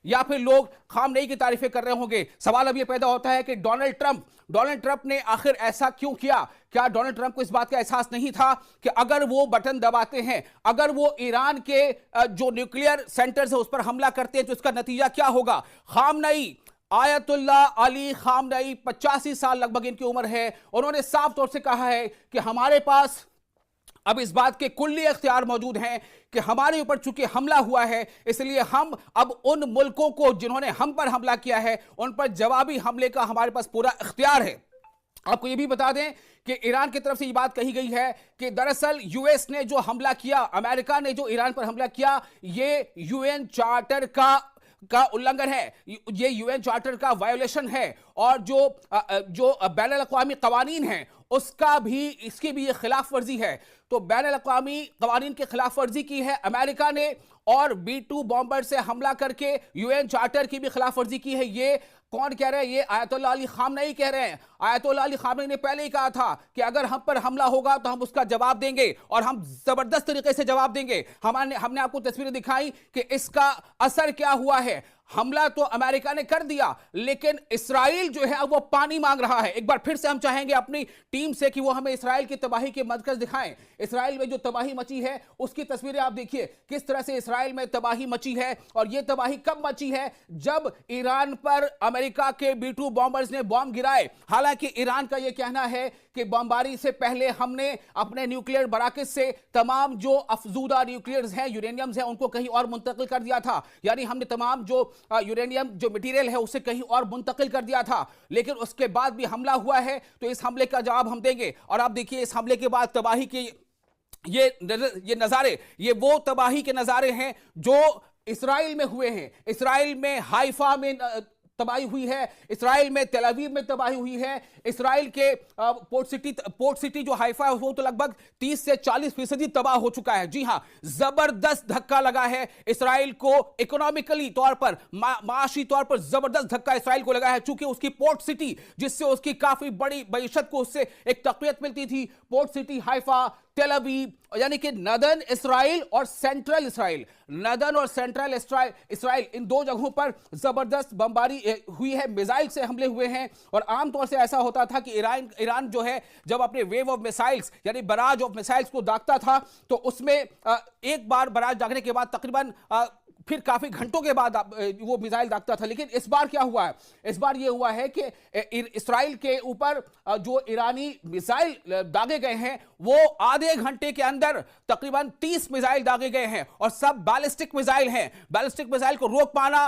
या फिर लोग खामनेई की तारीफें कर रहे होंगे। सवाल अब यह पैदा होता है कि डोनाल्ड ट्रंप ने आखिर ऐसा क्यों किया? क्या डोनाल्ड ट्रंप को इस बात का एहसास नहीं था कि अगर वो बटन दबाते हैं, अगर वो ईरान के जो न्यूक्लियर सेंटर्स है उस पर हमला करते हैं तो इसका नतीजा क्या होगा? खामनेई, आयतुल्लाह अली खामनेई 85 साल लगभग इनकी उम्र है, उन्होंने साफ तौर से कहा है कि हमारे पास अब इस बात के कुल्ली इख्तियार मौजूद हैं कि हमारे ऊपर चूंकि हमला हुआ है, इसलिए हम अब उन मुल्कों को जिन्होंने हम पर हमला किया है उन पर जवाबी हमले का हमारे पास पूरा इख्तियार है। आपको यह भी बता दें कि ईरान की तरफ से यह बात कही गई है कि दरअसल यूएस ने जो हमला किया, अमेरिका ने जो ईरान पर हमला किया, ये यूएन चार्टर का उल्लंघन है, ये यूएन चार्टर का वायोलेशन है, और जो बैनुल अक़वामी कवानीन हैं उसका भी, इसकी भी ये खिलाफ वर्जी है। तो बैनुल अक़वामी कवानीन की खिलाफ वर्जी की है अमेरिका ने, और B-2 बॉम्बर से हमला करके यूएन चार्टर की भी खिलाफ वर्जी की है। ये कौन कह रहे हैं? ये आयतुल्लाह अली खामनेई कह रहे हैं। आयतुल्लाह अली खामनेई ने पहले ही कहा था कि अगर हम पर हमला होगा तो हम उसका जवाब देंगे, और हम जबरदस्त तरीके से जवाब देंगे। हमने आपको तस्वीरें दिखाई कि इसका असर क्या हुआ है। हमला तो अमेरिका ने कर दिया, लेकिन इसराइल जो है अब वो पानी मांग रहा है। एक बार फिर से हम चाहेंगे अपनी टीम से कि वो हमें इसराइल की तबाही के मरकज दिखाएं। इसराइल में जो तबाही मची है उसकी तस्वीरें आप देखिए, किस तरह से इसराइल में तबाही मची है। और ये तबाही कब मची है? जब ईरान पर अमेरिका के B-2 बॉम्बर्स ने बॉम्ब गिराए। हालांकि ईरान का यह कहना है कि बमबारी से पहले हमने अपने न्यूक्लियर बराकिस से तमाम जो अफजूदा न्यूक्लियर्स हैं, यूरेनियम्स हैं, उनको कहीं और मुंतकिल कर दिया था। यानी हमने तमाम जो यूरेनियम जो मटेरियल है उसे कहीं और मुंतकिल कर दिया था, लेकिन उसके बाद भी हमला हुआ है तो इस हमले का जवाब हम देंगे। और आप देखिए इस हमले के बाद तबाही के ये नजारे, ये वो तबाही के नजारे हैं जो इसराइल में हुए हैं। इसराइल में हाइफा में तबाही हुई है, इसराइल में तेल अवीव में तबाही हुई है। इसराइल के पोर्ट सिटी जो हाइफा है वो तो लगभग 30 से 40% तबाह हो चुका है। जी हां, जबरदस्त धक्का लगा है इसराइल को, इकोनॉमिकली तौर पर, माशी तौर पर जबरदस्त धक्का इसराइल को लगा है, चूंकि उसकी पोर्ट सिटी जिससे उसकी काफी बड़ी मईशत को उससे एक तकवीत मिलती थी, पोर्ट सिटी हाइफा, तेल अवीव, यानी कि नदर्न इसराइल और सेंट्रल इसराइल, नदर्न और सेंट्रल इसराइल, इन दो जगहों पर जबरदस्त बमबारी हुई है, मिसाइल से हमले हुए हैं। और आमतौर से ऐसा होता था कि ईरान जो है जब अपने वेव ऑफ मिसाइल्स यानी बराज ऑफ मिसाइल्स को दागता था तो उसमें एक बार बराज दागने के बाद तकरीबन फिर काफी घंटों के बाद वो मिसाइल दागता था। लेकिन इस बार क्या हुआ है? इस बार ये हुआ है कि इसराइल के ऊपर जो ईरानी मिसाइल दागे गए हैं वो आधे घंटे के अंदर तकरीबन 30 मिसाइल दागे गए हैं, और सब बैलिस्टिक मिसाइल हैं। बैलिस्टिक मिसाइल को रोक पाना